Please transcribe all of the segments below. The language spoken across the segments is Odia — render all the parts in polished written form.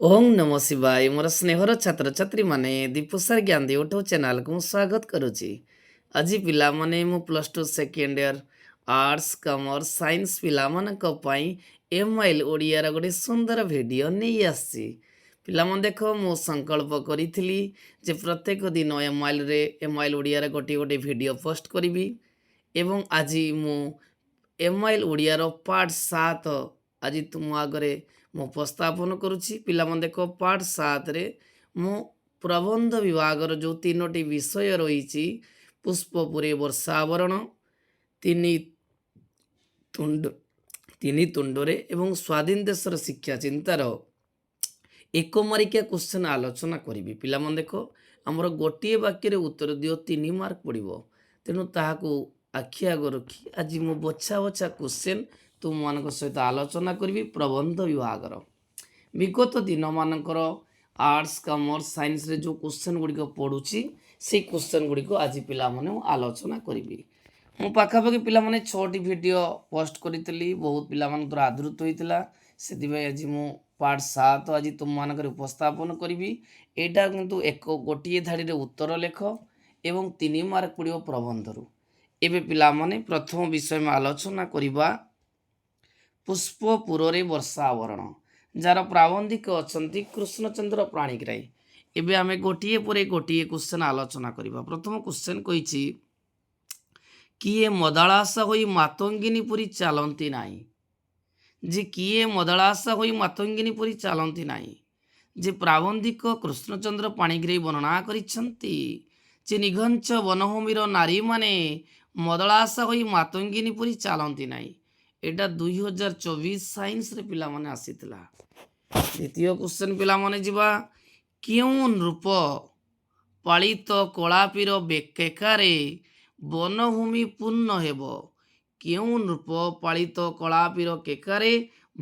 ओम नमः शिवाय मोर स्नेहर छात्र छात्री माने दीपसार ज्ञान यूट्यूब चैनल को स्वागत करुच्ची। आज पिला माने मु plus two second year arts commerce science पिला मानक पई एमआईएल ओडिया गोटे सुंदर वीडियो नहीं आसी। पिला मन देखो मु संकल्प करी जे प्रत्येक दिन एमआईएल ओडिया गोटे गोटे वीडियो पोस्ट करी एवं आज मु एमआईएल ओडिया पार्ट 7 आज तुम आगे ମୁଁ ଉପସ୍ଥାପନ କରୁଛି। ପିଲାମାନେ ଦେଖ ପାର୍ଟ 7ରେ ମୁଁ ପ୍ରବନ୍ଧ ବିଭାଗର ଯେଉଁ 3ଟି ବିଷୟ ରହିଛି ପୁଷ୍ପପୁରେ ବର୍ଷାବରଣ, ତିନି ତୁଣ୍ଡରେ ଏବଂ ସ୍ୱାଧୀନ ଦେଶର ଶିକ୍ଷା ଚିନ୍ତାର ଏକ ମାର୍କିଆ କ୍ୱେଶ୍ଚନ୍ ଆଲୋଚନା କରିବି। ପିଲାମାନେ ଦେଖ ଆମର ଗୋଟିଏ ବାକ୍ୟରେ ଉତ୍ତର ଦିଅ 3 ମାର୍କ ପଡ଼ିବ। ତେଣୁ ତାହାକୁ ଆଖି ଆଗ ରଖି ଆଜି ମୁଁ ବଛା ବଛା କ୍ୱେଶ୍ଚନ୍ ତୁମମାନଙ୍କ ସହିତ ଆଲୋଚନା କରିବି ପ୍ରବନ୍ଧ ବିଭାଗର। ବିଗତ ଦିନମାନଙ୍କର ଆର୍ଟ୍ସ କମର୍ସ ସାଇନ୍ସରେ ଯେଉଁ କ୍ୱେଶ୍ଚନ୍ ଗୁଡ଼ିକ ପଡ଼ୁଛି ସେଇ କ୍ୱେଶ୍ଚନ୍ ଗୁଡ଼ିକ ଆଜି ପିଲାମାନେ ମୁଁ ଆଲୋଚନା କରିବି। ମୁଁ ପାଖାପାଖି ପିଲାମାନେ 6ଟି ଭିଡ଼ିଓ ପୋଷ୍ଟ କରିଥିଲି, ବହୁତ ପିଲାମାନଙ୍କର ଆଦୃତ ହୋଇଥିଲା। ସେଥିପାଇଁ ଆଜି ମୁଁ ପାର୍ଟ 7 ଆଜି ତୁମମାନଙ୍କର ଉପସ୍ଥାପନ କରିବି। ଏଇଟା କିନ୍ତୁ ଗୋଟିଏ ଧାଡ଼ିରେ ଉତ୍ତର ଲେଖ ଏବଂ 3 ମାର୍କ ପଡ଼ିବ ପ୍ରବନ୍ଧରୁ। ଏବେ ପିଲାମାନେ ପ୍ରଥମ ବିଷୟ ଆମେ ଆଲୋଚନା କରିବା ପୁଷ୍ପପୁରରେ ବର୍ଷାବରଣ, ଯାହାର ପ୍ରାବନ୍ଧିକ ଅଛନ୍ତି କୃଷ୍ଣଚନ୍ଦ୍ର ପାଣିଗ୍ରାହୀ। ଏବେ ଆମେ ଗୋଟିଏ ପରେ ଗୋଟିଏ କ୍ୱେଶ୍ଚନ୍ ଆଲୋଚନା କରିବା। ପ୍ରଥମ କ୍ୱେଶ୍ଚନ୍ କହିଛି, କିଏ ମଦାଳାସ ହୋଇ ମାତଙ୍ଗିନୀ ପରି ଚାଲନ୍ତି ନାହିଁ? ଯେ କିଏ ମଦାଳାସ ହୋଇ ମାତଙ୍ଗିନୀ ପରି ଚାଲନ୍ତି ନାହିଁ, ଯେ ପ୍ରାବନ୍ଧିକ କୃଷ୍ଣଚନ୍ଦ୍ର ପାଣିଗ୍ରାହୀ ବର୍ଣ୍ଣନା କରିଛନ୍ତି ଯେ ନିଘଞ୍ଚ ବନଭୂମିର ନାରୀମାନେ ମଦଳାସ ହୋଇ ମାତଙ୍ଗିନୀ ପରି ଚାଲନ୍ତି ନାହିଁ। ଏଇଟା 2024 ସାଇନ୍ସରେ ପିଲାମାନେ ଆସିଥିଲା। ଦ୍ୱିତୀୟ କ୍ୱେଶ୍ଚନ୍ ପିଲାମାନେ ଯିବା, କେଉଁ ନୃପ ପାଳିତ କଳାପୀର କେକାରେ ବନଭୂମି ପୂର୍ଣ୍ଣ ହେବ? କେଉଁ ନୃପ ପାଳିତ କଳାପୀର କେକାରେ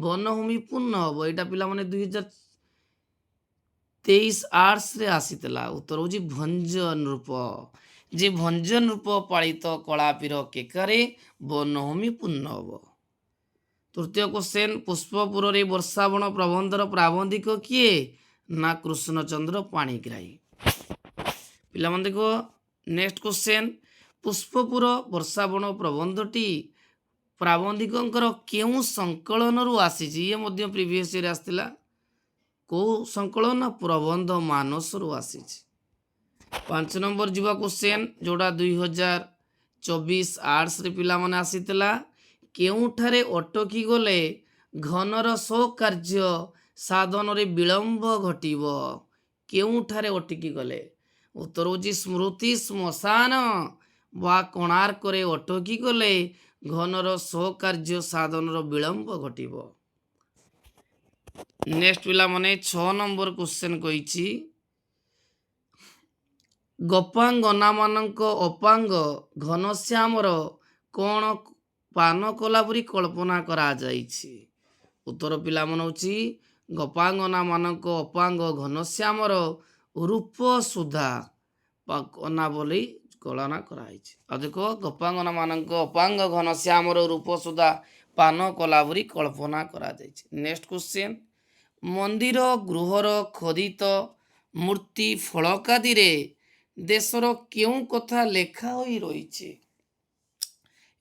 ବନଭୂମି ପୂର୍ଣ୍ଣ ହେବ? ଏଇଟା ପିଲାମାନେ 2023 ଆର୍ଟ୍ସରେ ଆସିଥିଲା। ଉତ୍ତର ହେଉଛି ଭଞ୍ଜ ନୃପ। ଯେ ଭଞ୍ଜ ନୃପ ପାଳିତ କଳାପୀର କେକାରେ ବନଭୂମି ପୂର୍ଣ୍ଣ ହେବ। ତୃତୀୟ କ୍ୱେଶ୍ଚନ୍, ପୁଷ୍ପପୁରରେ ବର୍ଷାବରଣ ପ୍ରବନ୍ଧର ପ୍ରାବନ୍ଧିକ କିଏ? ନା କୃଷ୍ଣଚନ୍ଦ୍ର ପାଣିଗ୍ରାହୀ। ପିଲାମାନେ ଦେଖ ନେକ୍ସଟ କ୍ୱେଶ୍ଚନ୍, ପୁଷ୍ପପୁର ବର୍ଷାବରଣ ପ୍ରବନ୍ଧଟି ପ୍ରାବନ୍ଧିକଙ୍କର କେଉଁ ସଂକଳନରୁ ଆସିଛି? ଇଏ ମଧ୍ୟ ପ୍ରିଭିୟସ୍ ଇୟର୍ରେ ଆସିଥିଲା। କେଉଁ ସଂକଳନ? ପ୍ରବନ୍ଧ ମାନସରୁ ଆସିଛି। 5 ନମ୍ବର ଯିବା କ୍ୱେଶ୍ଚନ୍, ଯେଉଁଟା 2024 ଆର୍ଟ୍ସରେ ପିଲାମାନେ ଆସିଥିଲା। କେଉଁଠାରେ ଅଟକି ଗଲେ ଘନର ସ୍ୱକାର୍ଯ୍ୟ ସାଧନରେ ବିଳମ୍ବ ଘଟିବ? କେଉଁଠାରେ ଅଟକି ଗଲେ? ଉତ୍ତର ହେଉଛି ସ୍ମୃତି ଶ୍ମଶାନ ବା କୋଣାର୍କରେ ଅଟକି ଗଲେ ଘନର ସ୍ୱକାର୍ଯ୍ୟ ସାଧନର ବିଳମ୍ବ ଘଟିବ। ନେକ୍ସଟ ପିଲାମାନେ 6 ନମ୍ବର କ୍ୱେଶ୍ଚନ୍ କହିଛି, ଗୋପାଙ୍ଗନାମାନଙ୍କ ଅପାଙ୍ଗ ଘନଶ୍ୟାମର କ'ଣ ପାନ କଲା ପରି କଳ୍ପନା କରାଯାଇଛି? ଉତ୍ତର ପିଲାମାନେ ହେଉଛି ଗୋପାଙ୍ଗନାମାନଙ୍କ ଅପାଙ୍ଗ ଘନଶ୍ୟାମର ରୂପ ସୁଧା କନା ବୋଲି କଳନା କରାଯାଇଛି। ଆଉ ଦେଖ, ଗୋପାଙ୍ଗନାମାନଙ୍କ ଅପାଙ୍ଗ ଘନଶ୍ୟାମର ରୂପ ସୁଧା ପାନ କଲା ପରି କଳ୍ପନା କରାଯାଇଛି। ନେକ୍ସଟ କ୍ୱେଶ୍ଚନ୍, ମନ୍ଦିର ଗୃହର ଖୋଦିତ ମୂର୍ତ୍ତି ଫଳକାଦିରେ ଦେଶର କେଉଁ କଥା ଲେଖା ହୋଇ ରହିଛି?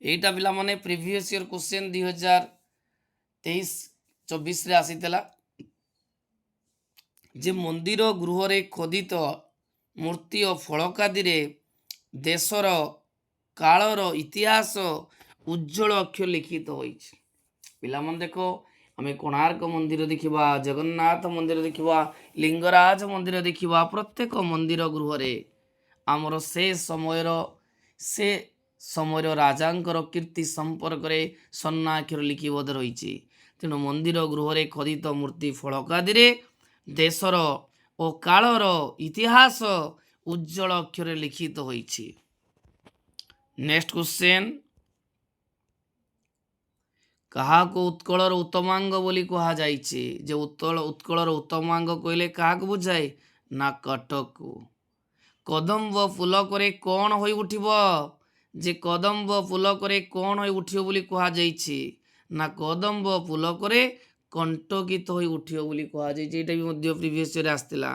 ଏଇଟା ପିଲାମାନେ ପ୍ରିଭିୟସ୍ ଇୟର କ୍ୱେଶ୍ଚନ୍ 2023-24ରେ ଆସିଥିଲା। ଯେ ମନ୍ଦିର ଗୃହରେ ଖୋଦିତ ମୂର୍ତ୍ତି ଓ ଫଳକାଦିରେ ଦେଶର କାଳର ଇତିହାସ ଉଜ୍ଜଳ ଅକ୍ଷର ଲିଖିତ ହୋଇଛି। ପିଲାମାନେ ଦେଖ, ଆମେ କୋଣାର୍କ ମନ୍ଦିର ଦେଖିବା, ଜଗନ୍ନାଥ ମନ୍ଦିର ଦେଖିବା, ଲିଙ୍ଗରାଜ ମନ୍ଦିର ଦେଖିବା। ପ୍ରତ୍ୟେକ ମନ୍ଦିର ଗୃହରେ ଆମର ସେ ସମୟର ରାଜାଙ୍କର କୀର୍ତ୍ତି ସମ୍ପର୍କରେ ସ୍ୱର୍ଣ୍ଣାକ୍ଷର ଲିଖିବଦ୍ଧ ରହିଛି। ତେଣୁ ମନ୍ଦିର ଗୃହରେ ଖୋଦିତ ମୂର୍ତ୍ତି ଫଳକାଦିରେ ଦେଶର ଓ କାଳର ଇତିହାସ ଉଜ୍ଜଳ ଅକ୍ଷରରେ ଲିଖିତ ହୋଇଛି। ନେକ୍ସଟ କ୍ୱେଶ୍ଚନ୍, କାହାକୁ ଉତ୍କଳର ଉତ୍ତମାଙ୍ଗ ବୋଲି କୁହାଯାଇଛି? ଯେ ଉତ୍କଳର ଉତ୍ତମାଙ୍ଗ କହିଲେ କାହାକୁ ବୁଝାଏ? ନା କଟକକୁ। କଦମ୍ବ ପୁଲକରେ କ'ଣ ହୋଇ ଉଠିବ? ଯେ କଦମ୍ବ ପୁଲକରେ କ'ଣ ହୋଇ ଉଠିବ ବୋଲି କୁହାଯାଇଛି? ନା କଦମ୍ବ ପୁଲକରେ कंटकित होई उठियो बोली कुहाଯାଇଛି। एटा भी मध्य प्रीवियस ईयर आस्तिला।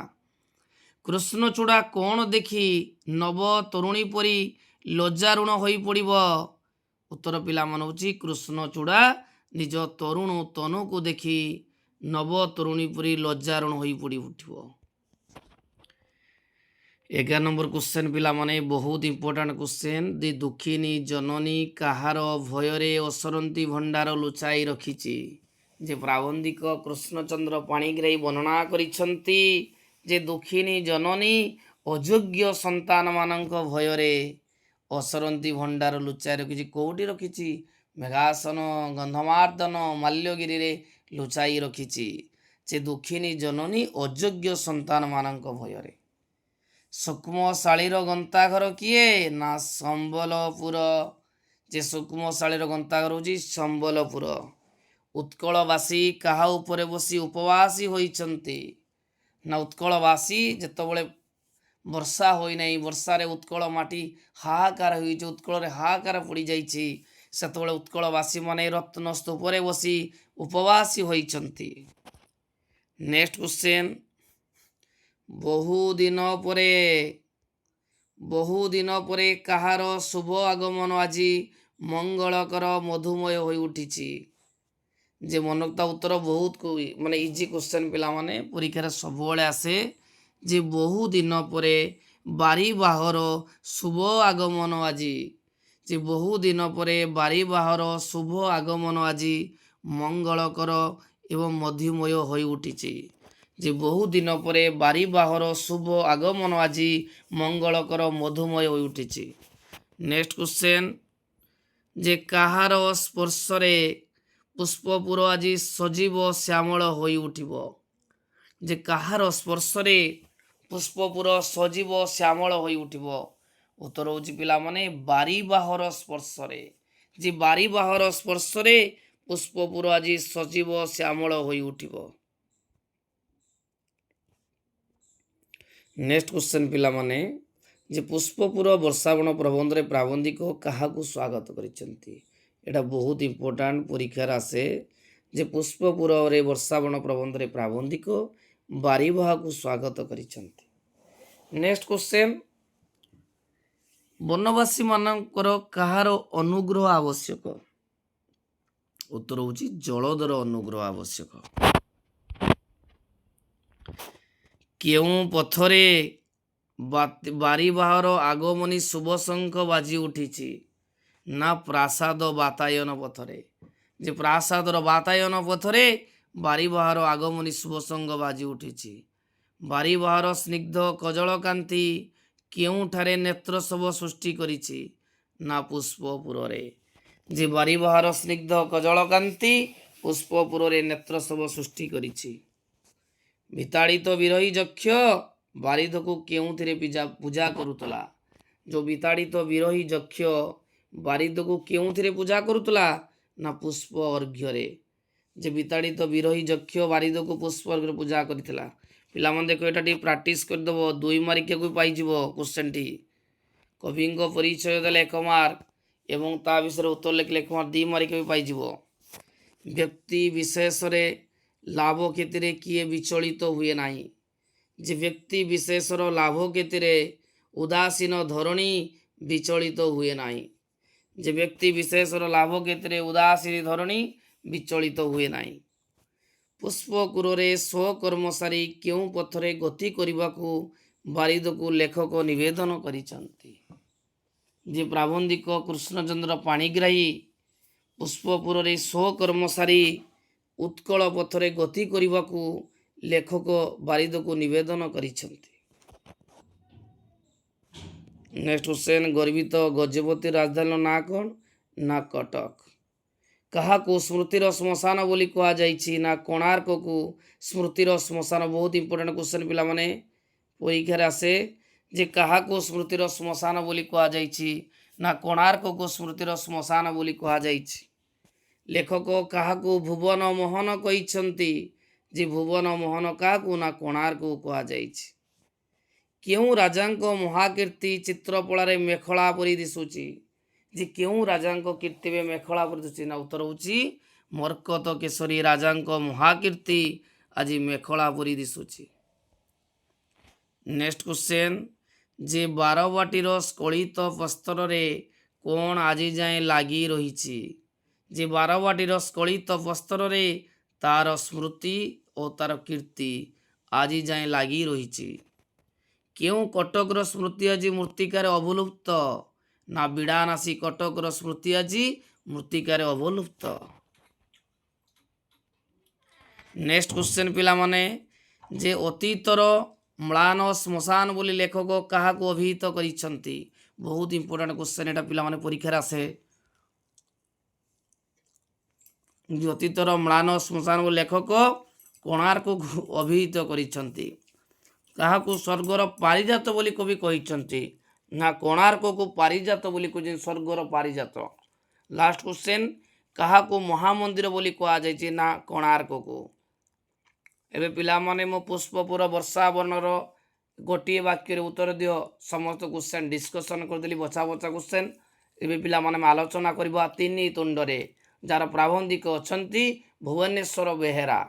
कृष्णचूड़ा कौन देखी नव तरुणी परी लज्जारुण होई पड़िब। उत्तर पिला मन होची कृष्णचूड़ा निज तरुण तनु को देखी नव तरुणी परी लज्जारुण होई पड़ी उठिब। 11 नंबर क्वेश्चन पिला माने बहुत इंपोर्टेंट क्वेश्चन। दी दुखिनी जननी काहार भयरे असरंती भंडार लुचाई रखिछि। जे प्राबंधिक कृष्णचंद्र पाणिग्राही वर्णना करिसंती जे दुखिनी जननी अयोग्य संतान मानक भयरे असरंती भंडार लुचाई रखिछि। कोउटी रखिछि? मेघासन गंधमार्दन माल्यगिरी रे लुचाई रखिछि। जे दुखिनी जननी अयोग्य संतान मानक भयरे। सुक्ष्मशाळीर गंताघर किए ना संबलपुर। जे सुक्ष्मशाळीर गंताघर होची संबलपुर। उत्कलवासी काहा उपरे बसी उपवासी होइछन्ति ना उत्कलवासी जेतबळे वर्षा होई नाही, वर्षारे उत्कल माटी हाहाकार होइछ, उत्कलरे हाहाकार पड़ी जाइछि, सेतबळे उत्कलवासी माने रत्न स्तूपरे बसी उपवासी होइछन्ति। Next question. बहुदिन परे काहार शुभ आगमन आज मंगलकर मधुमय होई उठिछि। जे मनकता उत्तर बहुत माने इजी क्वेश्चन पिला माने परीक्षा सब आसे। जे बहु दिन परे बारी बाहर शुभ आगमन आज। जे बहु दिन परे बारी बाहर शुभ आगमन आज मंगलकर एवं मधुमय होई उठिछि। जे बहु दिन परे बारी बाहर शुभ आगमन आज मंगलकर मधुमय होई उठिछि। Next question. जे काहार स्पर्शरे पुष्पपुर आज सजीव श्यामल होई उठिब। जे काहार स्पर्शरे पुष्पपुर सजीव श्यामल होई उठिब। उत्तर होची पिला माने बारीबाहर स्पर्शरे। जे बारीबाहर स्पर्शरे पुष्पपुर आज सजीव श्यामल होई उठिब। नेक्स्ट क्वेश्चन पिला माने जे पुष्पपुर वर्षावण प्रबंध रे प्राबंधिक काहाकू स्वागत करिसंती। एटा बहुत इंपोर्टेंट परीक्षा आसे। जे पुष्पपुर रे वर्षावण प्रबंध रे प्राबंधिक बारीबाह को स्वागत करिसंती। Next question. वनवासी मानकर काहार अनुग्रह आवश्यक। उत्तर होची जलधर अनुग्रह आवश्यक। केउं पथरे बारीबाहर आगमनी शुभ शंख बाजी उठिछि ना प्रासाद बातायन पथरे। जे प्रासादर बातायन पथरे बारीबाहर आगमनी शुभ शंख बाजी उठिछि। बारीबाहर स्निग्ध कजलकांति केउंठारे नेत्र सब सृष्टि करिछि ना पुष्पपुर रे। जे बारीबाहर स्निग्ध कजलकांति पुष्पपुर रे नेत्र सब सृष्टि करिछि। विताड़ित विरही यक्ष बारिधकु केउंथिरे पूजा करुतला। जो विताड़ित विरही यक्ष बारिधकु केउंथिरे पूजा करुतला ना पुष्प अर्घ्य। जे विताड़ित विरही यक्ष बारिधकु पुष्प अर्घ्य पूजा करितला। पिला मन देखो एटा टी प्रैक्टिस कर दबो 2 मार्क को पाई जिवो क्वेश्चन टी। कवि परिचय देले 1 मार्क एवं ता विषय उत्तर लिखले 1 मार्क 2 मार्क भी पाई जिवो। व्यक्ति विशेष रे लाभ क्षति किए विचलित हुए नाही। जे व्यक्ति विशेषर लाभ क्षति उदासीन धरणी विचलित हुए नाही। जे व्यक्ति विशेषर लाभ क्षति उदासीन धरणी विचलित हुए नाही। पुष्पकुरे स्वकर्मचारी केउं पथरे गति करबाकू बारिदकू लेखक निवेदन करिसंती। जे प्राबंधिक कृष्णचंद्र पाणिग्राही पुष्पपुरे स्वकर्मचारी उत्कल पथरे गति करबाकू लेखक बारिदकू निवेदन करिसंती। Next question. गर्वित गजपति राजधानी ना कौन ना कटक। काहाकू स्मृतिर श्मशान बोली कहा जाइछि ना कोणार्क को स्मृतिर श्मशान। बहुत इंपोर्टेंट क्वेश्चन पिला माने परीक्षा आसे। जे काहाकू स्मृतिर श्मशान बोली कहा जाइछि ना कोणार्क को स्मृतिर श्मशान बोली कहा जाइछि। लेखक काहाकू भुवन मोहन कहिसंती। जे भुवन मोहन काहाकू ना कोणार्क को कहा जाइछि। केउं राजांको महाकीर्ति चित्रपलारे मेखला परी दिसुची। जे केउं राजांको कीर्ति में मेखला परी दिसुची ना उत्तर होची ମର୍କତ କେଶରୀ ରାଜାଙ୍କ ମହାକୀର୍ତ୍ତି ଆଜି ମେଖଳା ପରି ଦିଶୁଛି। ନେକ୍ସଟ କ୍ୱେଶ୍ଚନ୍, ଯେ ବାରବାଟୀର ସ୍ଖଳିତ ପ୍ରସ୍ତରରେ କ'ଣ ଆଜି ଯାଏଁ ଲାଗି ରହିଛି? ଯେ ବାରବାଟୀର ସ୍ଖଳିତ ପ୍ରସ୍ତରରେ ତାର ସ୍ମୃତି ଓ ତାର କୀର୍ତ୍ତି ଆଜି ଯାଏଁ ଲାଗି ରହିଛି। କେଉଁ କଟକର ସ୍ମୃତି ଆଜି ମୃତ୍ତିକାରେ ଅବଲୁପ୍ତ? ନା ବିଡ଼ାନାସୀ କଟକର ସ୍ମୃତି ଆଜି ମୃତ୍ତିକାରେ ଅବଲୁପ୍ତ। ନେକ୍ସଟ କ୍ୱେଶ୍ଚନ୍ ପିଲାମାନେ, ଯେ ଅତୀତର ମ୍ଳାନ ଶ୍ମଶାନ ବୋଲି ଲେଖକ କାହାକୁ ଅଭିହିତ କରିଛନ୍ତି? ବହୁତ ଇମ୍ପୋର୍ଟାଣ୍ଟ କ୍ୱେଶ୍ଚନ୍ ଏଟା ପିଲାମାନେ ପରୀକ୍ଷାରେ ଆସେ। ଅତୀତର ମ୍ଳାନ ଶ୍ମଶାନ ବୋଲି ଲେଖକ କୋଣାର୍କକୁ ଅଭିହିତ କରିଛନ୍ତି। କାହାକୁ ସ୍ୱର୍ଗର ପାରିଜାତ ବୋଲି କବି କହିଛନ୍ତି? ନା କୋଣାର୍କକୁ ପାରିଜାତ ବୋଲି କହିଛନ୍ତି, ସ୍ୱର୍ଗର ପାରିଜାତ। ଲାଷ୍ଟ କ୍ୱେଶ୍ଚନ୍, କାହାକୁ ମହାମନ୍ଦିର ବୋଲି କୁହାଯାଇଛି? ନା କୋଣାର୍କକୁ। ଏବେ ପିଲାମାନେ ମୁଁ ପୁଷ୍ପପୁର ବର୍ଷାବନର ଗୋଟିଏ ବାକ୍ୟରେ ଉତ୍ତର ଦିଅ। ସମସ୍ତ କ୍ୱେଶ୍ଚନ୍ ଡିସ୍କସନ୍ କରିଦେଲି, ବଛା ବଛା କ୍ୱେଶ୍ଚନ୍। ଏବେ ପିଲାମାନେ ଆଲୋଚନା କରିବା ତିନି ତୁଣ୍ଡରେ, ଯାହାର ପ୍ରାବନ୍ଧିକ ଅଛନ୍ତି ଭୁବନେଶ୍ୱର ବେହେରା।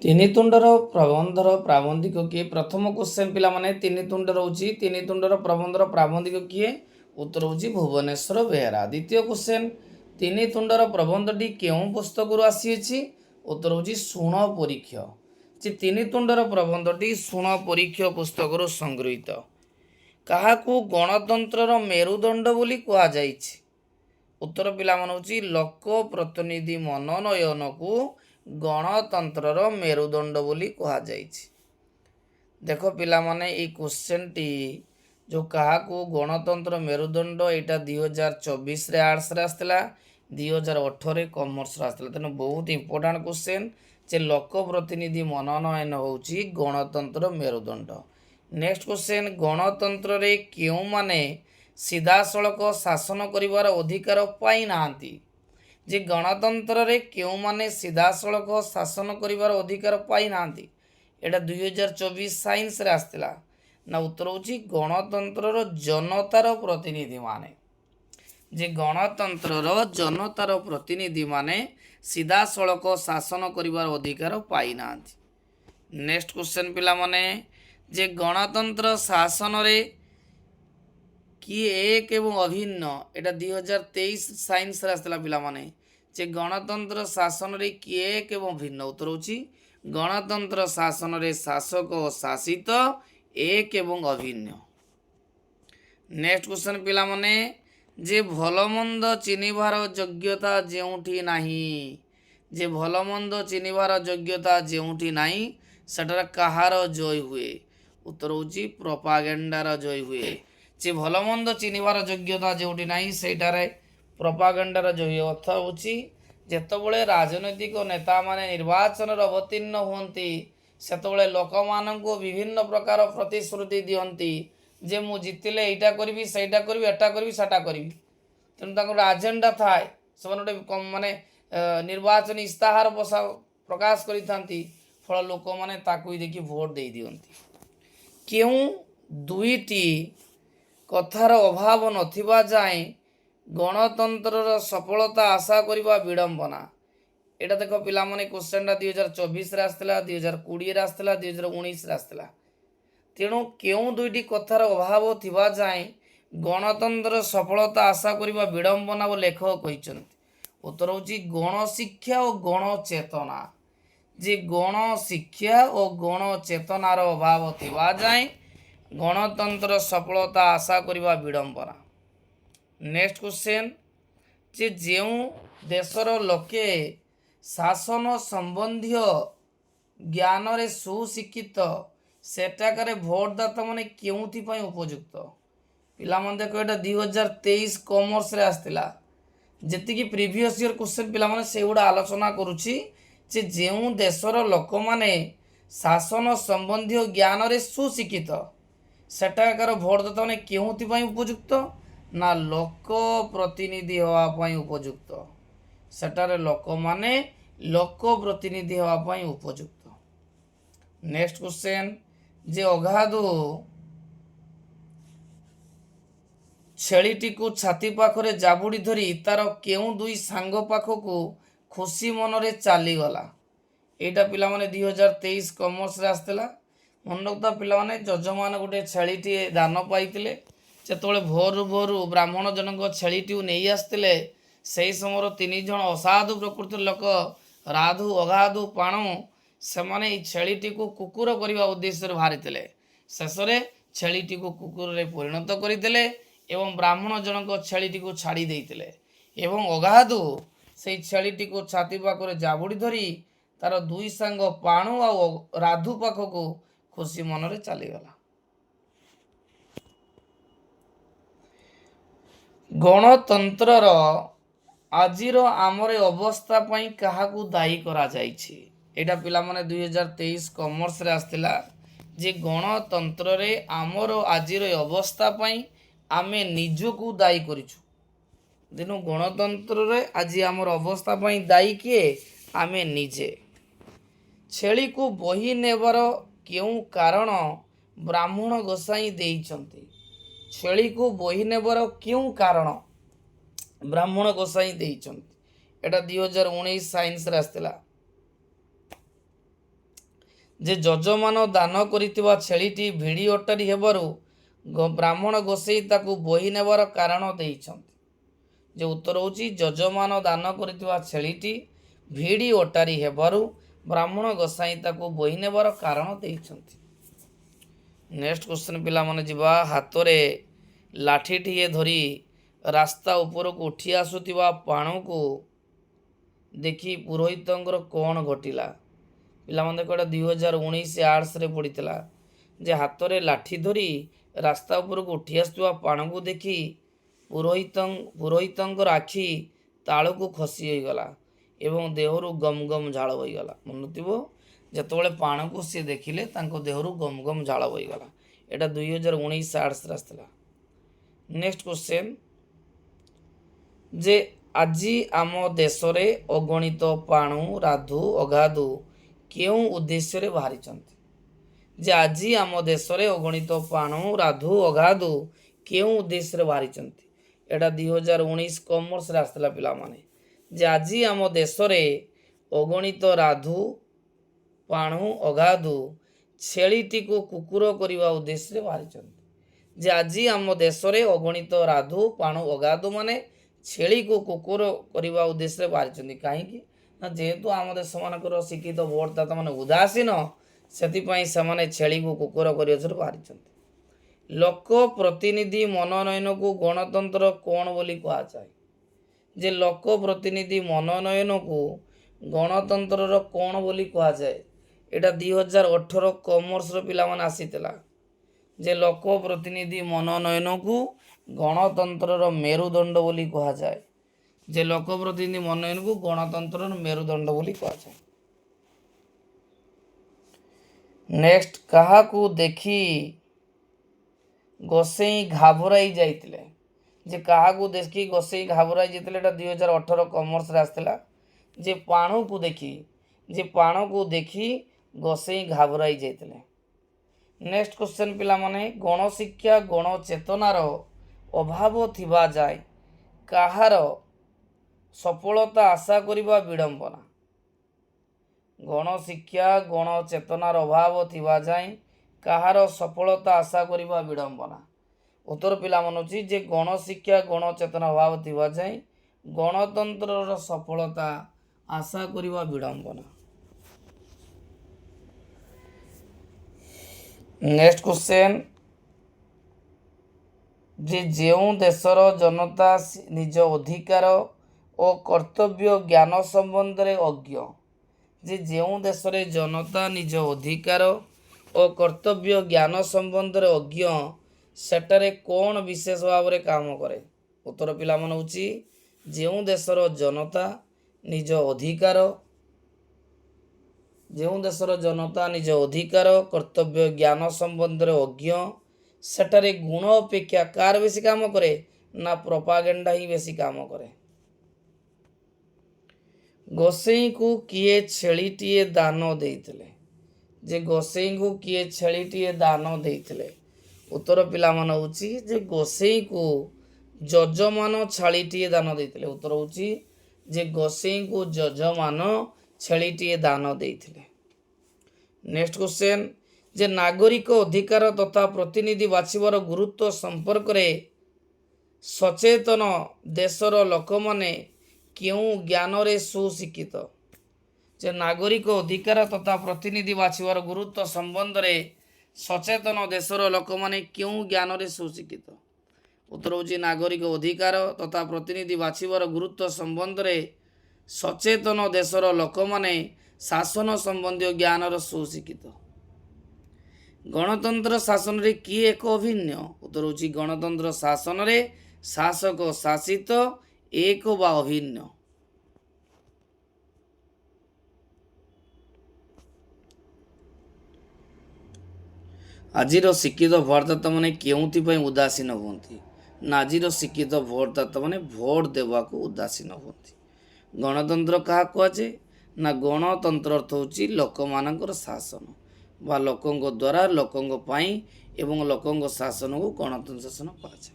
ତିନି ତୁଣ୍ଡର ପ୍ରବନ୍ଧର ପ୍ରାବନ୍ଧିକ କିଏ? ପ୍ରଥମ କ୍ୱେଶ୍ଚନ୍ ପିଲାମାନେ, ତିନି ତୁଣ୍ଡ ରହୁଛି, ତିନି ତୁଣ୍ଡର ପ୍ରବନ୍ଧର ପ୍ରାବନ୍ଧିକ କିଏ? ଉତ୍ତର ହେଉଛି ଭୁବନେଶ୍ୱର ବେହେରା। ଦ୍ୱିତୀୟ କ୍ୱେଶ୍ଚନ୍, ତିନି ତୁଣ୍ଡର ପ୍ରବନ୍ଧଟି କେଉଁ ପୁସ୍ତକରୁ ଆସିଅଛି? ଉତ୍ତର ହେଉଛି ଶୁଣ ପରୀକ୍ଷ। ଯେ ତିନି ତୁଣ୍ଡର ପ୍ରବନ୍ଧଟି ଶୁଣ ପରୀକ୍ଷ ପୁସ୍ତକରୁ ସଂଗୃହୀତ। କାହାକୁ ଗଣତନ୍ତ୍ରର ମେରୁଦଣ୍ଡ ବୋଲି କୁହାଯାଇଛି? ଉତ୍ତର ପିଲାମାନେ ହେଉଛି ଲୋକ ପ୍ରତିନିଧି ମନୋନୟନକୁ ଗଣତନ୍ତ୍ରର ମେରୁଦଣ୍ଡ ବୋଲି କୁହାଯାଇଛି। ଦେଖ ପିଲାମାନେ, ଏଇ କ୍ୱେଶ୍ଚନଟି ଯେଉଁ କାହାକୁ ଗଣତନ୍ତ୍ର ମେରୁଦଣ୍ଡ, ଏଇଟା 2024ରେ ଆର୍ଟ୍ସରେ ଆସିଥିଲା, 2018ରେ କମର୍ସରେ ଆସିଥିଲା। ତେଣୁ ବହୁତ ଇମ୍ପୋର୍ଟାଣ୍ଟ କ୍ୱେଶ୍ଚନ୍, ଯେ ଲୋକ ପ୍ରତିନିଧି ମନୋନୟନ ହେଉଛି ଗଣତନ୍ତ୍ର ମେରୁଦଣ୍ଡ। ନେକ୍ସଟ କ୍ୱେଶ୍ଚନ୍, ଗଣତନ୍ତ୍ରରେ କେଉଁମାନେ ସିଧାସଳଖ ଶାସନ କରିବାର ଅଧିକାର ପାଇନାହାନ୍ତି? ଯେ ଗଣତନ୍ତ୍ରରେ କେଉଁମାନେ ସିଧାସଳଖ ଶାସନ କରିବାର ଅଧିକାର ପାଇନାହାନ୍ତି? ଏଇଟା 2024 ସାଇନ୍ସରେ ଆସିଥିଲା। ନା ଉତ୍ତର ହେଉଛି ଗଣତନ୍ତ୍ରର ଜନତାର ପ୍ରତିନିଧିମାନେ। ଯେ ଗଣତନ୍ତ୍ରର ଜନତାର ପ୍ରତିନିଧିମାନେ ସିଧାସଳଖ ଶାସନ କରିବାର ଅଧିକାର ପାଇନାହାନ୍ତି। ନେକ୍ସଟ କ୍ୱେଶ୍ଚନ୍ ପିଲାମାନେ, ଯେ ଗଣତନ୍ତ୍ର ଶାସନରେ କିଏ ଏକ ଏବଂ ଅଭିନ୍ନ? ଏଇଟା 2023 ସାଇନ୍ସରେ ଆସିଥିଲା ପିଲାମାନେ। ଯେ ଗଣତନ୍ତ୍ର ଶାସନରେ କିଏ ଏକ ଏବଂ ଭିନ୍ନ? ଉତ୍ତର ହେଉଛି ଗଣତନ୍ତ୍ର ଶାସନରେ ଶାସକ ଓ ଶାସିତ ଏକ ଏବଂ ଅଭିନ୍ନ। ନେକ୍ସଟ କ୍ୱେଶ୍ଚନ୍ ପିଲାମାନେ, ଯେ ଭଲମନ୍ଦ ଚିହ୍ନିବାର ଯୋଗ୍ୟତା ଯେଉଁଠି ନାହିଁ? ଯେ ଭଲମନ୍ଦ ଚିହ୍ନିବାର ଯୋଗ୍ୟତା ଯେଉଁଠି ନାହିଁ, ସେଠାରେ କାହାର ଜୟ ହୁଏ? ଉତ୍ତର ହେଉଛି ପ୍ରୋପାଗାଣ୍ଡାର ଜୟ ହୁଏ। ଯେ ଭଲମନ୍ଦ ଚିହ୍ନିବାର ଯୋଗ୍ୟତା ଯେଉଁଠି ନାହିଁ, ସେଇଟାରେ ପ୍ରୋପାଗାଣ୍ଡାର ଜୟ ହୁଏ। ଅର୍ଥ ହେଉଛି ଯେତେବେଳେ ରାଜନୈତିକ ନେତାମାନେ ନିର୍ବାଚନରେ ଅବତୀର୍ଣ୍ଣ ହୁଅନ୍ତି, ସେତେବେଳେ ଲୋକମାନଙ୍କୁ ବିଭିନ୍ନ ପ୍ରକାର ପ୍ରତିଶ୍ରୁତି ଦିଅନ୍ତି, ଯେ ମୁଁ ଜିତିଲେ ଏଇଟା କରିବି, ସେଇଟା କରିବି, ଏଟା କରିବି, ସେଟା କରିବି। ତେଣୁ ତାଙ୍କର ଆଜେଣ୍ଡା ଥାଏ। ସେମାନେ ଗୋଟେ ମାନେ ନିର୍ବାଚନୀ ଇସ୍ତାହାର ପ୍ରକାଶ କରିଥାନ୍ତି। ଫଳ ଲୋକମାନେ ତାକୁ ଦେଖି ଭୋଟ ଦେଇଦିଅନ୍ତି। କେଉଁ ଦୁଇଟି କଥାର ଅଭାବ ନଥିବା ଯାଏଁ ଗଣତନ୍ତ୍ରର ସଫଳତା ଆଶା କରିବା ବିଡ଼ମ୍ବନା? ଏଇଟା ଦେଖ ପିଲାମାନେ, କ୍ୱେଶ୍ଚନଟା 2024ରେ ଆସିଥିଲା, 2020ରେ ଆସିଥିଲା, 2019ରେ ଆସିଥିଲା। ତେଣୁ କେଉଁ ଦୁଇଟି କଥାର ଅଭାବ ଥିବା ଯାଏଁ ଗଣତନ୍ତ୍ରର ସଫଳତା ଆଶା କରିବା ବିଡ଼ମ୍ବନା ବୋଲି ଲେଖକ କହିଛନ୍ତି? ଉତ୍ତର ହେଉଛି ଗଣଶିକ୍ଷା ଓ ଗଣଚେତନା। ଯେ ଗଣଶିକ୍ଷା ଓ ଗଣଚେତନାର ଅଭାବ ଥିବା ଯାଏଁ ଗଣତନ୍ତ୍ର ସଫଳତା ଆଶା କରିବା ବିଡ଼ମ୍ବନା। ନେକ୍ସଟ କ୍ୱେଶ୍ଚନ୍, ଯେ ଯେଉଁ ଦେଶର ଲୋକେ ଶାସନ ସମ୍ବନ୍ଧୀୟ ଜ୍ଞାନରେ ସୁଶିକ୍ଷିତ, ସେଠାକାରେ ଭୋଟଦାତା ମାନେ କେଉଁଥିପାଇଁ ଉପଯୁକ୍ତ? ପିଲାମାନେ ଦେଖ, ଏଇଟା 2023 କମର୍ସରେ ଆସିଥିଲା। ଯେତିକି ପ୍ରିଭିୟସ୍ ଇୟର କ୍ୱେଶ୍ଚନ୍ ପିଲାମାନେ ସେଗୁଡ଼ା ଆଲୋଚନା କରୁଛି। ଯେ ଯେଉଁ ଦେଶର ଲୋକମାନେ ଶାସନ ସମ୍ବନ୍ଧୀୟ ଜ୍ଞାନରେ ସୁଶିକ୍ଷିତ, ସେଠାକାର ଭୋଟଦାତା ମାନେ କେଉଁଥିପାଇଁ ଉପଯୁକ୍ତ? ନା ଲୋକ ପ୍ରତିନିଧି ହେବା ପାଇଁ ଉପଯୁକ୍ତ। ସେଠାରେ ଲୋକମାନେ ଲୋକ ପ୍ରତିନିଧି ହେବା ପାଇଁ ଉପଯୁକ୍ତ। ନେକ୍ସଟ କ୍ୱେଶ୍ଚନ୍, ଯେ ଅଗାଧୁ ଛେଳିଟିକୁ ଛାତି ପାଖରେ ଜାବୁଡ଼ି ଧରି ତାର କେଉଁ ଦୁଇ ସାଙ୍ଗ ପାଖକୁ ଖୁସି ମନରେ ଚାଲିଗଲା। ଏଇଟା ପିଲାମାନେ 2023 କମର୍ସରେ ଆସିଥିଲା। ମନେ ରଖୁଥିବା ପିଲାମାନେ, ଯଜମାନ ଗୋଟେ ଛେଳିଟିଏ ଦାନ ପାଇଥିଲେ। ଯେତେବେଳେ ଭୋରୁ ବ୍ରାହ୍ମଣ ଜଣଙ୍କ ଛେଳିଟିକୁ ନେଇ ଆସିଥିଲେ, ସେହି ସମୟର 3 ଜଣ ଅସାଧୁ ପ୍ରକୃତିର ଲୋକ, ରାଧୁ ଅଗାଧୁ ପାଣୁ, ସେମାନେ ଏଇ ଛେଳିଟିକୁ କୁକୁର କରିବା ଉଦ୍ଦେଶ୍ୟରେ ବାହାରିଥିଲେ। ଶେଷରେ ଛେଳିଟିକୁ କୁକୁରରେ ପରିଣତ କରିଦେଲେ ଏବଂ ବ୍ରାହ୍ମଣ ଜଣଙ୍କ ଛେଳିଟିକୁ ଛାଡ଼ି ଦେଇଥିଲେ। ଏବଂ ଅଗାଧୁ ସେଇ ଛେଳିଟିକୁ ଛାତି ପାଖରେ ଜାବୁଡ଼ି ଧରି ତାର 2 ସାଙ୍ଗ ପାଣୁ ଆଉ ରାଧୁ ପାଖକୁ ଖୁସି ମନରେ ଚାଲିଗଲା। ଗଣତନ୍ତ୍ରର ଆଜିର ଆମର ଅବସ୍ଥା ପାଇଁ କାହାକୁ ଦାୟୀ କରାଯାଇଛି? ଏଇଟା ପିଲାମାନେ 2023 କମର୍ସରେ ଆସିଥିଲା ଯେ ଗଣତନ୍ତ୍ରରେ ଆମର ଆଜିର ଅବସ୍ଥା ପାଇଁ ଆମେ ନିଜକୁ ଦାୟୀ କରିଛୁ। ତେଣୁ ଗଣତନ୍ତ୍ରରେ ଆଜି ଆମର ଅବସ୍ଥା ପାଇଁ ଦାୟୀ କିଏ? ଆମେ ନିଜେ। ଛେଳିକୁ ବୋହି ନେବାର କେଉଁ କାରଣ ବ୍ରାହ୍ମଣ ଗୋସାଇଁ ଦେଇଛନ୍ତି? ଛେଳିକୁ ବୋହି ନେବାର କେଉଁ କାରଣ ବ୍ରାହ୍ମଣ ଗୋସାଇଁ ଦେଇଛନ୍ତି? ଏଟା 2019 ସାଇନ୍ସରେ ଆସିଥିଲା ଯେ ଯଜମାନ ଦାନ କରିଥିବା ଛେଳିଟି ଭିଡ଼ି ଅଟାରି ହେବାରୁ ବ୍ରାହ୍ମଣ ଗୋସାଇଁ ତାକୁ ବୋହି ନେବାର କାରଣ ଦେଇଛନ୍ତି। ଯେ ଉତ୍ତର ହେଉଛି ଯଜମାନ ଦାନ କରିଥିବା ଛେଳିଟି ଭିଡ଼ି ଅଟାରି ହେବାରୁ ବ୍ରାହ୍ମଣ ଗୋସାଇଁ ତାକୁ ବୋହି ନେବାର କାରଣ ଦେଇଛନ୍ତି। ନେକ୍ସଟ କ୍ୱେଶ୍ଚନ ପିଲାମାନେ ଯିବା। ହାତରେ ଲାଠିଟିଏ ଧରି ରାସ୍ତା ଉପରକୁ ଉଠି ଆସୁଥିବା ପାଣକୁ ଦେଖି ପୁରୋହିତଙ୍କର କ'ଣ ଘଟିଲା? ପିଲାମାନେ ଦେଖ, ଏଇଟା 2019 ଆର୍ଟ୍ସରେ ପଡ଼ିଥିଲା ଯେ ହାତରେ ଲାଠି ଧରି ରାସ୍ତା ଉପରକୁ ଉଠି ଆସୁଥିବା ପାଣକୁ ଦେଖି ପୁରୋହିତଙ୍କର ଆଖି ତାଳୁକୁ ଖସି ହୋଇଗଲା ଏବଂ ଦେହରୁ ଗମ ଗମ ଝାଳ ବହିଗଲା। ମନେଥିବ, ଯେତେବେଳେ ପାଣକୁ ସିଏ ଦେଖିଲେ ତାଙ୍କ ଦେହରୁ ଗମ ଗମ ଝାଳ ବହିଗଲା। ଏଇଟା 2019 ଆର୍ଟ୍ସରେ ଆସିଥିଲା। ନେକ୍ସଟ କ୍ୱେଶ୍ଚନ ଯେ ଆଜି ଆମ ଦେଶରେ ଅଗଣିତ ପାଣୁ ରାଧୁ ଅଗାଧୁ କେଉଁ ଉଦ୍ଦେଶ୍ୟରେ ବାହାରିଛନ୍ତି? ଯେ ଆଜି ଆମ ଦେଶରେ ଅଗଣିତ ପାଣୁ ରାଧୁ ଅଗାଧୁ କେଉଁ ଉଦ୍ଦେଶ୍ୟରେ ବାହାରିଛନ୍ତି? ଏଇଟା 2019 କମର୍ସରେ ଆସିଥିଲା ପିଲାମାନେ ଯେ ଆଜି ଆମ ଦେଶରେ ଅଗଣିତ ରାଧୁ ପାଣୁ ଅଗାଧୁ ଛେଳିଟିକୁ କୁକୁର କରିବା ଉଦ୍ଦେଶ୍ୟରେ ବାହାରିଛନ୍ତି। ଯେ ଆଜି ଆମ ଦେଶରେ ଅଗଣିତ ରାଧୁ ପାଣୁ ଅଗାଧୁ ମାନେ ଛେଳିକୁ କୁକୁର କରିବା ଉଦ୍ଦେଶ୍ୟରେ ବାହାରିଛନ୍ତି। କାହିଁକି ନା ଯେହେତୁ ଆମ ଦେଶମାନଙ୍କର ଶିକ୍ଷିତ ଭୋଟଦାତା ମାନେ ଉଦାସୀନ, ସେଥିପାଇଁ ସେମାନେ ଛେଳିକୁ କୁକୁର କରିବା ବାହାରିଛନ୍ତି। ଲୋକ ପ୍ରତିନିଧି ମନୋନୟନକୁ ଗଣତନ୍ତ୍ର କ'ଣ ବୋଲି କୁହାଯାଏ? ଯେ ଲୋକ ପ୍ରତିନିଧି ମନୋନୟନକୁ ଗଣତନ୍ତ୍ରର କ'ଣ ବୋଲି କୁହାଯାଏ? ଏଇଟା 2018 କମର୍ସର ପିଲାମାନେ ଆସିଥିଲା ଯେ ଲୋକ ପ୍ରତିନିଧି ମନୋନୟନକୁ ଗଣତନ୍ତ୍ରର ମେରୁଦଣ୍ଡ ବୋଲି କୁହାଯାଏ। ଯେ ଲୋକ ପ୍ରତିନିଧି ମନୋନୟନକୁ ଗଣତନ୍ତ୍ରର ମେରୁଦଣ୍ଡ ବୋଲି କୁହାଯାଏ। ନେକ୍ସଟ, କାହାକୁ ଦେଖି ଗୋସାଇଁ ଘାବରାଇ ଯାଇଥିଲେ? ଯେ କାହାକୁ ଦେଖି ଗୋସାଇଁ ଘାବରାଇ ଯାଇଥିଲେ? ଏଟା 2018 କମର୍ସରେ ଆସିଥିଲା ଯେ ପାଣକୁ ଦେଖି ଗୋସାଇଁ ଘାବରାଇ ଯାଇଥିଲେ। ନେକ୍ସଟ କ୍ୱେଶ୍ଚନ ପିଲାମାନେ, ଗଣଶିକ୍ଷା ଗଣଚେତନାର ଅଭାବ ଥିବା ଯାଏ କାହାର ସଫଳତା ଆଶା କରିବା ବିଡ଼ମ୍ବନା? ଗଣଶିକ୍ଷା ଗଣଚେତନାର ଅଭାବ ଥିବା ଯାଏ କାହାର ସଫଳତା ଆଶା କରିବା ବିଡ଼ମ୍ବନା? ଉତ୍ତର ପିଲାମାନେ ହେଉଛି ଯେ ଗଣଶିକ୍ଷା ଗଣଚେତନା ଅଭାବ ଥିବା ଯାଏ ଗଣତନ୍ତ୍ରର ସଫଳତା ଆଶା କରିବା ବିଡ଼ମ୍ବନା। ନେକ୍ସଟ କ୍ୱେଶ୍ଚନ ଯେ ଯେଉଁ ଦେଶର ଜନତା ନିଜ ଅଧିକାର ଓ କର୍ତ୍ତବ୍ୟ ଜ୍ଞାନ ସମ୍ବନ୍ଧରେ ଅଜ୍ଞ? ଯେ ଯେଉଁ ଦେଶରେ ଜନତା ନିଜ ଅଧିକାର ଓ କର୍ତ୍ତବ୍ୟ ଜ୍ଞାନ ସମ୍ବନ୍ଧରେ ଅଜ୍ଞ, ସେଠାରେ କ'ଣ ବିଶେଷ ଭାବରେ କାମ କରେ? ଉତ୍ତର ପିଲାମାନେ ହେଉଛି ଯେଉଁ ଦେଶର ଜନତା ନିଜ ଅଧିକାର କର୍ତ୍ତବ୍ୟ ଜ୍ଞାନ ସମ୍ବନ୍ଧରେ ଅଜ୍ଞ, ସେଠାରେ ଗୁଣ ଅପେକ୍ଷା କାହାର ବେଶୀ କାମ କରେ? ନା ପ୍ରୋପାଗାଣ୍ଡା ହିଁ ବେଶୀ କାମ କରେ। ଗୋସାଇଁଙ୍କୁ କିଏ ଛେଳିଟିଏ ଦାନ ଦେଇଥିଲେ? ଯେ ଗୋସାଇଁଙ୍କୁ କିଏ ଛେଳିଟିଏ ଦାନ ଦେଇଥିଲେ? ଉତ୍ତର ପିଲାମାନେ ହେଉଛି ଯେ ଗୋସାଇଁଙ୍କୁ ଯଜମାନ ଛେଳିଟିଏ ଦାନ ଦେଇଥିଲେ। ଉତ୍ତର ହେଉଛି ଯେ ଗୋସେଇଙ୍କୁ ଯଜମାନ ଛେଳିଟିଏ ଦାନ ଦେଇଥିଲେ। ନେକ୍ସଟ କ୍ୱେଶ୍ଚନ, ଯେ ନାଗରିକ ଅଧିକାର ତଥା ପ୍ରତିନିଧି ବାଛିବାର ଗୁରୁତ୍ୱ ସମ୍ପର୍କରେ ସଚେତନ ଦେଶର ଲୋକମାନେ କେଉଁ ଜ୍ଞାନରେ ସୁଶିକ୍ଷିତ? ଯେ ନାଗରିକ ଅଧିକାର ତଥା ପ୍ରତିନିଧି ବାଛିବାର ଗୁରୁତ୍ୱ ସମ୍ବନ୍ଧରେ ସଚେତନ ଦେଶର ଲୋକମାନେ କେଉଁ ଜ୍ଞାନରେ ସୁଶିକ୍ଷିତ? ଉତ୍ତର ହେଉଛି ନାଗରିକ ଅଧିକାର ତଥା ପ୍ରତିନିଧି ବାଛିବାର ଗୁରୁତ୍ୱ ସମ୍ବନ୍ଧରେ ସଚେତନ ଦେଶର ଲୋକମାନେ ଶାସନ ସମ୍ବନ୍ଧୀୟ ଜ୍ଞାନର ସୁଶିକ୍ଷିତ। ଗଣତନ୍ତ୍ର ଶାସନରେ କିଏ ଏକ ଅଭିନ୍ନ? ଉତ୍ତର ହେଉଛି ଗଣତନ୍ତ୍ର ଶାସନରେ ଶାସକ ଶାସିତ ଏକ ବା ଅଭିନ୍ନ। ଆଜିର ଶିକ୍ଷିତ ଭୋଟଦାତାମାନେ କେଉଁଥିପାଇଁ ଉଦାସୀନ ହୁଅନ୍ତି? ନା ଆଜିର ଶିକ୍ଷିତ ଭୋଟଦାତାମାନେ ଭୋଟ ଦେବାକୁ ଉଦାସୀନ ହୁଅନ୍ତି। ଗଣତନ୍ତ୍ର କାହା କୁହାଯାଏ? ନା ଗଣତନ୍ତ୍ର ଅର୍ଥ ହେଉଛି ଲୋକମାନଙ୍କର ଶାସନ ବା ଲୋକଙ୍କ ଦ୍ୱାରା ଲୋକଙ୍କ ପାଇଁ ଏବଂ ଲୋକଙ୍କ ଶାସନକୁ ଗଣତନ୍ତ୍ର ଶାସନ କୁହାଯାଏ।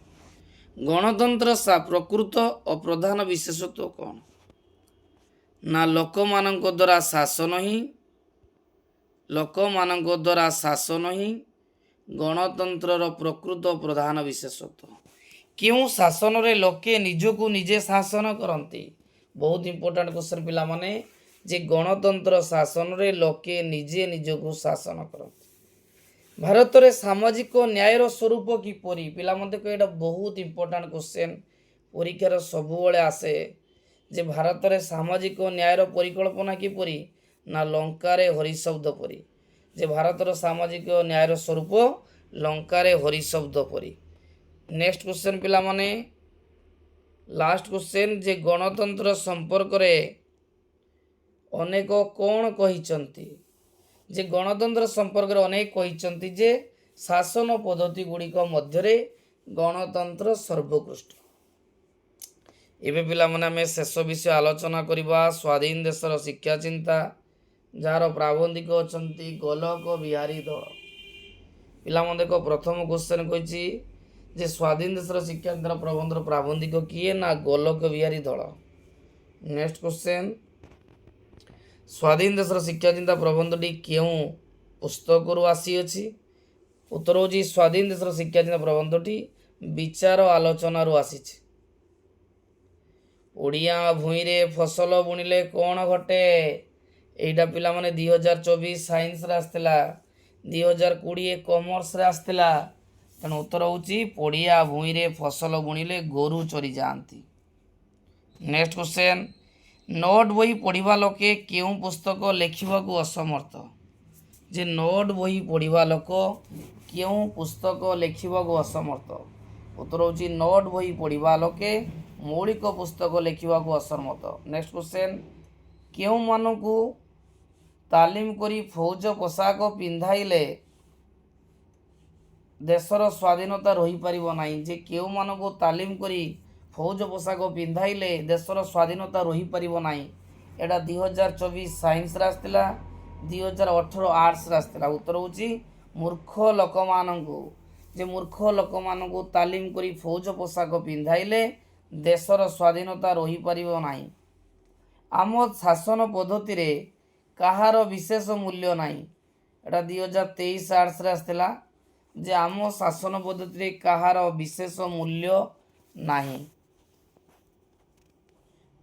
ଗଣତନ୍ତ୍ର ପ୍ରକୃତ ଓ ପ୍ରଧାନ ବିଶେଷତ୍ୱ କ'ଣ? ନା ଲୋକମାନଙ୍କ ଦ୍ୱାରା ଶାସନ ହିଁ ଗଣତନ୍ତ୍ରର ପ୍ରକୃତ ପ୍ରଧାନ ବିଶେଷତ୍ୱ। କେଉଁ ଶାସନରେ ଲୋକେ ନିଜକୁ ନିଜେ ଶାସନ କରନ୍ତି? ବହୁତ ଇମ୍ପୋର୍ଟାଣ୍ଟ କ୍ୱେଶ୍ଚନ ପିଲାମାନେ, ଯେ ଗଣତନ୍ତ୍ର ଶାସନରେ ଲୋକେ ନିଜେ ନିଜକୁ ଶାସନ କରନ୍ତି। ଭାରତରେ ସାମାଜିକ ନ୍ୟାୟର ସ୍ୱରୂପ କିପରି? ପିଲାମାନେ ଦେଖ, ଏଇଟା ବହୁତ ଇମ୍ପୋର୍ଟାଣ୍ଟ କ୍ୱେଶ୍ଚନ, ପରୀକ୍ଷାର ସବୁବେଳେ ଆସେ। ଯେ ଭାରତରେ ସାମାଜିକ ନ୍ୟାୟର ପରିକଳ୍ପନା କିପରି? ନା ଲଙ୍କାରେ ହରିଶବ୍ଦ ପରି। ଯେ ଭାରତର ସାମାଜିକ ନ୍ୟାୟର ସ୍ୱରୂପ ଲଙ୍କାରେ ହରିଶବ୍ଦ ପରି। ନେକ୍ସଟ କ୍ୱେଶ୍ଚନ ପିଲାମାନେ, ଲାଷ୍ଟ କ୍ୱେଶ୍ଚନ, ଯେ ଗଣତନ୍ତ୍ର ସମ୍ପର୍କରେ ଅନେକ କ'ଣ କହିଛନ୍ତି? ଯେ ଗଣତନ୍ତ୍ର ସମ୍ପର୍କରେ ଅନେକ କହିଛନ୍ତି ଯେ ଶାସନ ପଦ୍ଧତି ଗୁଡ଼ିକ ମଧ୍ୟରେ ଗଣତନ୍ତ୍ର ସର୍ବୋତ୍କୃଷ୍ଟ। ଏବେ ପିଲାମାନେ ଆମେ ଶେଷ ବିଷୟ ଆଲୋଚନା କରିବା, ସ୍ୱାଧୀନ ଦେଶର ଶିକ୍ଷା ଚିନ୍ତା, ଯାହାର ପ୍ରାବନ୍ଧିକ ଅଛନ୍ତି ଗୋଲକ ବିହାରୀ ଦଳ। ପିଲାମାନେ ଦେଖ, ପ୍ରଥମ କ୍ୱେଶ୍ଚନ କହିଛି ଯେ ସ୍ୱାଧୀନ ଦେଶର ଶିକ୍ଷା ଚିନ୍ତାର ପ୍ରବନ୍ଧର ପ୍ରାବନ୍ଧିକ କିଏ? ନା ଗୋଲକ ବିହାରୀ ଦଳ। ନେକ୍ସଟ କ୍ୱେଶ୍ଚନ, ସ୍ୱାଧୀନ ଦେଶର ଶିକ୍ଷା ଚିନ୍ତା ପ୍ରବନ୍ଧଟି କେଉଁ ପୁସ୍ତକରୁ ଆସିଅଛି? ଉତ୍ତର ହେଉଛି ସ୍ୱାଧୀନ ଦେଶର ଶିକ୍ଷା ଚିନ୍ତା ପ୍ରବନ୍ଧଟି ବିଚାର ଆଲୋଚନାରୁ ଆସିଛି। ଓଡ଼ିଆ ଭୂଇଁରେ ଫସଲ ବୁଣିଲେ କ'ଣ ଘଟେ? ଏଇଟା ପିଲାମାନେ 2024 ସାଇନ୍ସରେ ଆସିଥିଲା, 2020 କମର୍ସରେ ଆସିଥିଲା। ତେଣୁ ଉତ୍ତର ହେଉଛି ପଡ଼ିଆ ଭୂଇଁରେ ଫସଲ ବୁଣିଲେ ଗୋରୁ ଚରିଯାଆନ୍ତି। ନେକ୍ସଟ କ୍ୱେଶ୍ଚନ, ନୋଟ୍ ବହି ପଢ଼ିବା ଲୋକେ କେଉଁ ପୁସ୍ତକ ଲେଖିବାକୁ ଅସମର୍ଥ? ଯେ ନୋଟ୍ ବହି ପଢ଼ିବା ଲୋକ କେଉଁ ପୁସ୍ତକ ଲେଖିବାକୁ ଅସମର୍ଥ? ଉତ୍ତର ହେଉଛି ନୋଟ୍ ବହି ପଢ଼ିବା ଲୋକେ ମୌଳିକ ପୁସ୍ତକ ଲେଖିବାକୁ ଅସମର୍ଥ। ନେକ୍ସଟ କ୍ୱେଶ୍ଚନ, କେଉଁମାନଙ୍କୁ ତାଲିମ କରି ଫୌଜ ପୋଷାକ ପିନ୍ଧାଇଲେ ଦେଶର ସ୍ୱାଧୀନତା ରହିପାରିବ ନାହିଁ? ଯେ କେଉଁମାନଙ୍କୁ ତାଲିମ କରି ଫୌଜ ପୋଷାକ ପିନ୍ଧାଇଲେ ଦେଶର ସ୍ୱାଧୀନତା ରହିପାରିବ ନାହିଁ? ଏଇଟା 2024 ସାଇନ୍ସରେ ଆସିଥିଲା, 2018 ଆର୍ଟ୍ସରେ ଆସିଥିଲା। ଉତ୍ତର ହେଉଛି ମୂର୍ଖ ଲୋକମାନଙ୍କୁ। ଯେ ମୂର୍ଖ ଲୋକମାନଙ୍କୁ ତାଲିମ କରି ଫୌଜ ପୋଷାକ ପିନ୍ଧାଇଲେ ଦେଶର ସ୍ୱାଧୀନତା ରହିପାରିବ ନାହିଁ। ଆମ ଶାସନ ପଦ୍ଧତିରେ କାହାର ବିଶେଷ ମୂଲ୍ୟ ନାହିଁ? ଏଇଟା 2023 ଆର୍ଟ୍ସରେ ଆସିଥିଲା, ଯେ ଆମ ଶାସନ ପଦ୍ଧତିରେ କାହାର ବିଶେଷ ମୂଲ୍ୟ ନାହିଁ।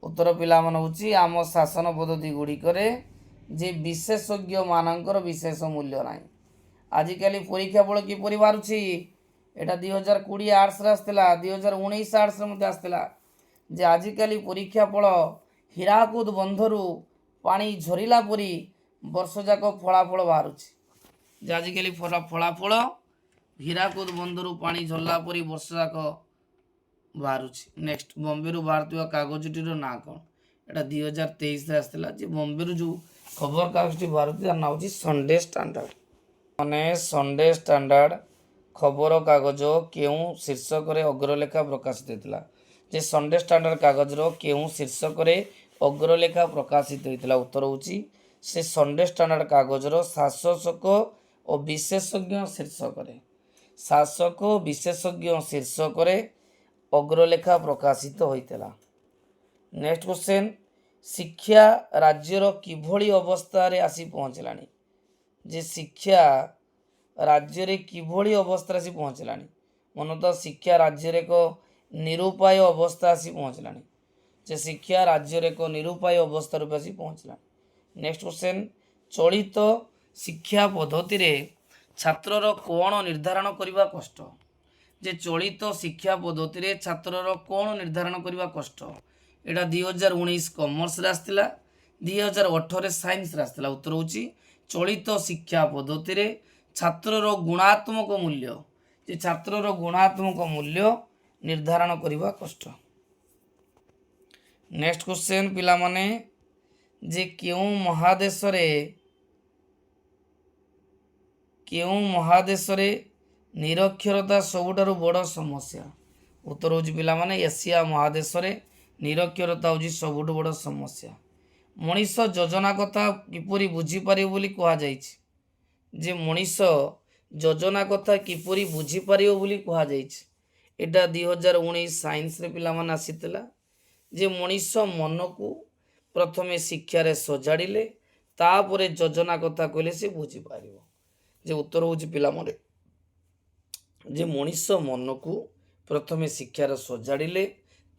ଉତ୍ତର ପିଲାମାନେ ହେଉଛି ଆମ ଶାସନ ପଦ୍ଧତି ଗୁଡ଼ିକରେ ଯେ ବିଶେଷଜ୍ଞମାନଙ୍କର ବିଶେଷ ମୂଲ୍ୟ ନାହିଁ। ଆଜିକାଲି ପରୀକ୍ଷା ଫଳ କିପରି ବାହାରୁଛି? ଏଇଟା 2020 ଆର୍ଟ୍ସରେ ଆସିଥିଲା, 2019 ଆର୍ଟ୍ସରେ ମଧ୍ୟ ଆସିଥିଲା। ଯେ ଆଜିକାଲି ପରୀକ୍ଷା ଫଳ ହୀରାକୁଦ ବନ୍ଧରୁ ପାଣି ଝରିଲା ପରି ବର୍ଷଯାକ ଫଳାଫଳ ବାହାରୁଛି। ଯେ ଆଜିକାଲି ଫଳାଫଳ ହୀରାକୁଦ ବନ୍ଧରୁ ପାଣି ଝରିଲା ପରି ବର୍ଷଯାକ ବାହାରୁଛି। ନେକ୍ସଟ, ବମ୍ବେରୁ ବାହାରୁଥିବା କାଗଜଟିର ନାଁ କ'ଣ? ଏଇଟା 2023ରେ ଆସିଥିଲା। ଯେ ବମ୍ବେରୁ ଯେଉଁ ଖବର କାଗଜଟି ବାହାରୁଛି ତାର ନାଁ ହେଉଛି ସଣ୍ଡେ ଷ୍ଟାଣ୍ଡାର୍ଡ। ମାନେ ସଣ୍ଡେ ଷ୍ଟାଣ୍ଡାର୍ଡ ଖବର କାଗଜ କେଉଁ ଶୀର୍ଷକରେ ଅଗ୍ରଲେଖା ପ୍ରକାଶିତ ହୋଇଥିଲା? ଯେ ସଣ୍ଡେ ଷ୍ଟାଣ୍ଡାର୍ଡ କାଗଜର କେଉଁ ଶୀର୍ଷକରେ ଅଗ୍ରଲେଖା ପ୍ରକାଶିତ ହୋଇଥିଲା? ଉତ୍ତର ହେଉଛି ସେ ସଣ୍ଡେ ଷ୍ଟାଣ୍ଡାର୍ଡ କାଗଜର ଶାସକ ଓ ବିଶେଷଜ୍ଞ ଶୀର୍ଷକରେ, ଶାସକ ବିଶେଷଜ୍ଞ ଶୀର୍ଷକରେ ଅଗ୍ରଲେଖା ପ୍ରକାଶିତ ହୋଇଥିଲା। नेक्स्ट क्वेश्चन शिक्षा राज्यर किभली अवस्था रे आसी पहुँचलानी जे शिक्षा राज्य रे किभली अवस्था आसी पहुँचलानी मन तो शिक्षा राज्य रे को निरुपाय अवस्था आसी पहुँचलानी जे शिक्षा राज्य रे को निरुपाय अवस्था रूप आसी पहुँचलानी। नेक्स्ट क्वेश्चन चलित शिक्षा पद्धति रे छात्रर कोण निर्धारण करबा कष्ट जे चलित शिक्षा पद्धति रे छात्रर कोण निर्धारण करबा कष्ट एटा 2019 कॉमर्स रे आस्तिला 2018 साइंस रे आस्तिला उत्तर होची चलित शिक्षा पद्धति रे छात्रर गुणात्मक मूल्य जे छात्रर गुणात्मक मूल्य निर्धारण करबा कष्ट। नेक्स्ट क्वेश्चन पिला माने जे केउ महादेश रे निरक्षरता सबुठारु बड़ समस्या उत्तर होची पिला माने एशिया महादेश रे निरक्षरता होची सबुठु बड़ समस्या। मनीष योजना कथा किपरि बुझी पारिबो बोली कहा जायछि जे मनीष योजना कथा किपरि बुझी पारिबो बोली कहा जायछि एटा 2019 साइंस रे पिला माने आसीतला जे मनीष मन को प्रथमे शिक्षा रे सजाड़िले तापरे योजना कथा कहले से बुझी पारिबो जे उत्तर होची पिला माने जे मनीष मन को प्रथमे शिक्षा रे सजाड़िले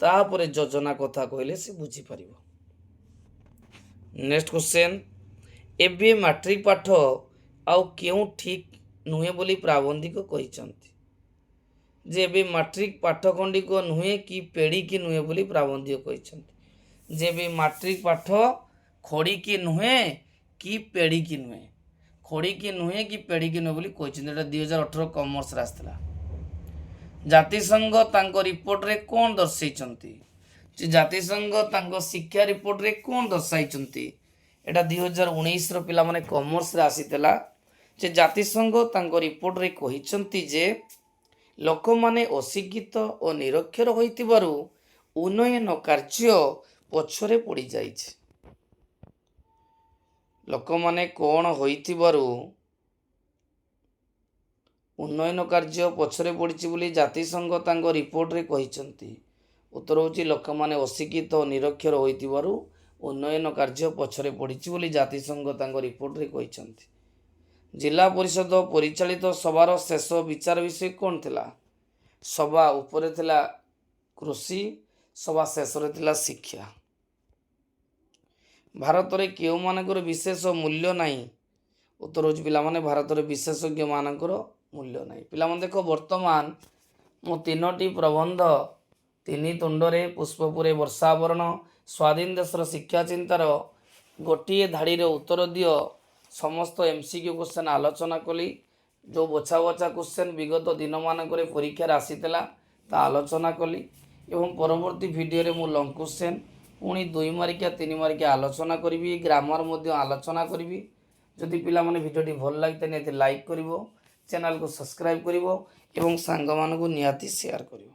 तापरे योजना कथा कहले से बुझी पारिबो। नेक्स्ट क्वेश्चन एबे मैट्रिक पाठ आउ केउ ठीक नुहे बोली प्राबंधिक कहिसंती जे एबे मैट्रिक पाठ खंडिक नुहे कि पेड़ी की नुहे बोली प्राबंधिक कहिसंती जे एबे मैट्रिक पाठ खड़ी की नुहे कि पेड़ी की नुहे खड़ी की नुहे कि पेड़ी की नुहे बोली कहिसंती एटा 2018 कॉमर्स रे आस्तिला। जातिसंघ तांको रिपोर्ट रे कोन दर्शाइछंती जे जातिसंघ तांको शिक्षा रिपोर्ट रे कोन दर्शाइछंती एटा 2019 रो पिला माने कॉमर्स रे आसीतला जे जातिसंघ तांको रिपोर्ट रे कहिछंती जे लोक माने अशिक्षित और निरक्षर होइतिबारु उन्नयन कार्य पछरे पड़ी जाइछ लोक माने कोन होइतिबारु उन्नयन कार्य पछरे पड़ी बोली जातिसंघ तांको रिपोर्ट रे कहिसंती उत्तर होची लोक माने अशिक्षित और निरक्षर होइतिबारु उन्नयन कार्य पछरे पड़ी बोली जातिसंघ तांको रिपोर्ट रे कहिसंती। जिला परिषद परिचालित सभार शेष विचार विषय कौन थिला सभा उपरे थिला कृषि सभा शेष रे थिला शिक्षा। भारत रे केउ मानकर विशेष मूल्य नाही उत्तर होची पिला माने भारत रे विशेषज्ञ मानकर मूल्य नाही। पिला माने देखो वर्तमान मो तीनोटी प्रबंध तीनी तुंडरे पुष्पपुरे वर्षावरण स्वाधीन देशर शिक्षा चिंतार गोटे धाड़ी रे उत्तर दियो समस्त एमसीक्यू क्वेश्चन आलोचना कली जो बछा बछा क्वेश्चन विगत दिन मानक परीक्षा आसीला ता आलोचना कली एवं परवर्ती वीडियो रे मु लॉन्ग क्वेश्चन पुणी 2 मार्किया 3 मार्किया आलोचना करी ग्रामर मध्य आलोचना करी। जदि पिला माने वीडियोटी भल लागिते निहाती लाइक करिवो चैनल को सब्सक्राइब करिवो एवं सांग मानकु निहाती शेयर करिवो।